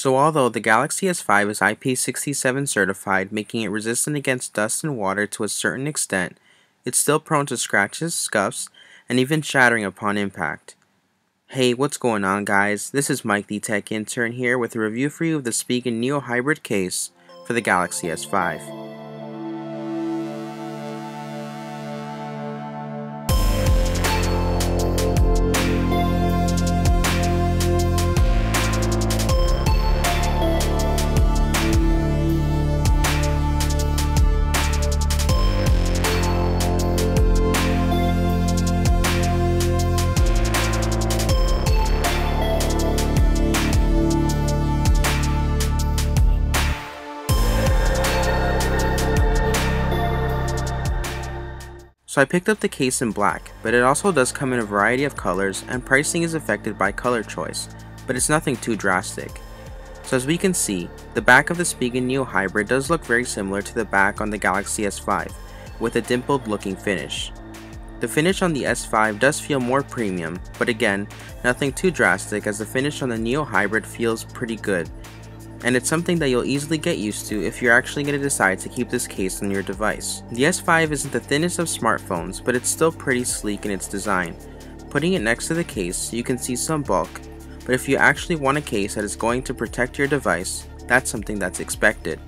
So although the Galaxy S5 is IP67 certified, making it resistant against dust and water to a certain extent, it's still prone to scratches, scuffs, and even shattering upon impact. Hey, what's going on guys? This is Mike the Tech Intern here with a review for you of the Spigen Neo Hybrid Case for the Galaxy S5. So I picked up the case in black, but it also does come in a variety of colors and pricing is affected by color choice, but it's nothing too drastic. So as we can see, the back of the Spigen Neo Hybrid does look very similar to the back on the Galaxy S5, with a dimpled looking finish. The finish on the S5 does feel more premium, but again, nothing too drastic as the finish on the Neo Hybrid feels pretty good. And it's something that you'll easily get used to if you're actually going to decide to keep this case on your device. The S5 isn't the thinnest of smartphones, but it's still pretty sleek in its design. Putting it next to the case, you can see some bulk, but if you actually want a case that is going to protect your device, that's something that's expected.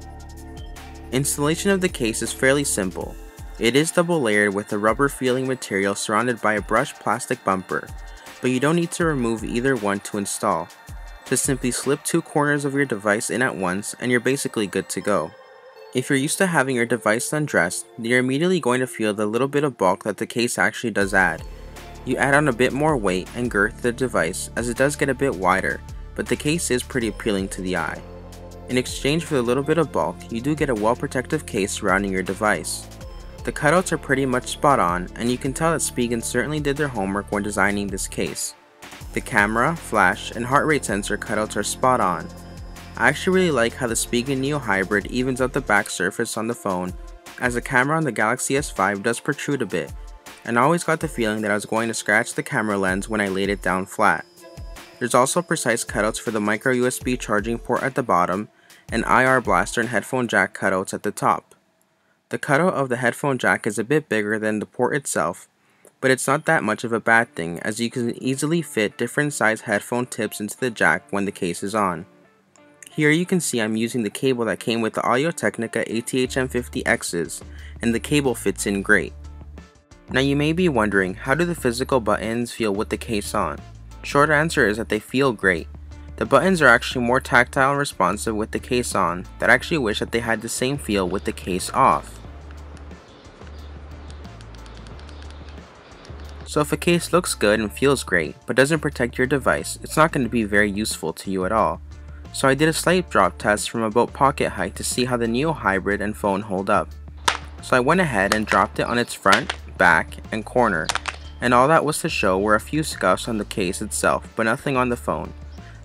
Installation of the case is fairly simple. It is double layered with a rubber feeling material surrounded by a brushed plastic bumper, but you don't need to remove either one to install. Just simply slip two corners of your device in at once and you're basically good to go. If you're used to having your device undressed, you're immediately going to feel the little bit of bulk that the case actually does add. You add on a bit more weight and girth to the device as it does get a bit wider, but the case is pretty appealing to the eye. In exchange for the little bit of bulk, you do get a well-protective case surrounding your device. The cutouts are pretty much spot on, and you can tell that Spigen certainly did their homework when designing this case. The camera, flash, and heart rate sensor cutouts are spot on. I actually really like how the Spigen Neo Hybrid evens out the back surface on the phone, as the camera on the Galaxy S5 does protrude a bit, and I always got the feeling that I was going to scratch the camera lens when I laid it down flat. There's also precise cutouts for the micro USB charging port at the bottom, and IR blaster and headphone jack cutouts at the top. The cutout of the headphone jack is a bit bigger than the port itself, but it's not that much of a bad thing as you can easily fit different size headphone tips into the jack when the case is on. Here you can see I'm using the cable that came with the Audio-Technica ATH-M50X's, and the cable fits in great. Now you may be wondering, how do the physical buttons feel with the case on? Short answer is that they feel great. The buttons are actually more tactile and responsive with the case on, that I actually wish that they had the same feel with the case off. So if a case looks good and feels great, but doesn't protect your device, it's not going to be very useful to you at all. So I did a slight drop test from about pocket height to see how the Neo Hybrid and phone hold up. So I went ahead and dropped it on its front, back, and corner, and all that was to show were a few scuffs on the case itself, but nothing on the phone.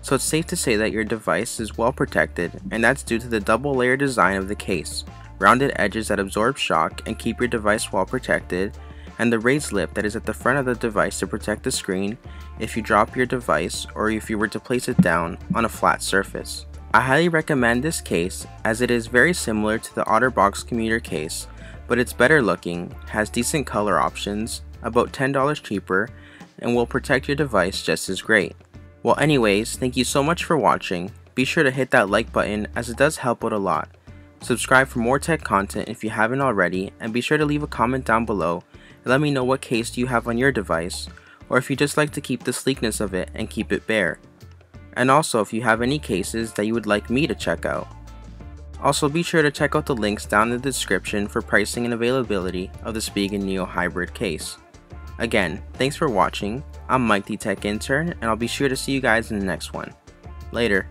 So it's safe to say that your device is well protected, and that's due to the double layer design of the case, rounded edges that absorb shock and keep your device well protected, and the raised lip that is at the front of the device to protect the screen if you drop your device or if you were to place it down on a flat surface. I highly recommend this case as it is very similar to the OtterBox commuter case, but it's better looking, has decent color options, about $10 cheaper, and will protect your device just as great. Well anyways, thank you so much for watching. Be sure to hit that like button as it does help out a lot. Subscribe for more tech content if you haven't already, and be sure to leave a comment down below. Let me know what case you have on your device, or if you just like to keep the sleekness of it and keep it bare. And also if you have any cases that you would like me to check out. Also be sure to check out the links down in the description for pricing and availability of the Spigen Neo Hybrid case. Again, thanks for watching. I'm Mike the Tech Intern, and I'll be sure to see you guys in the next one. Later.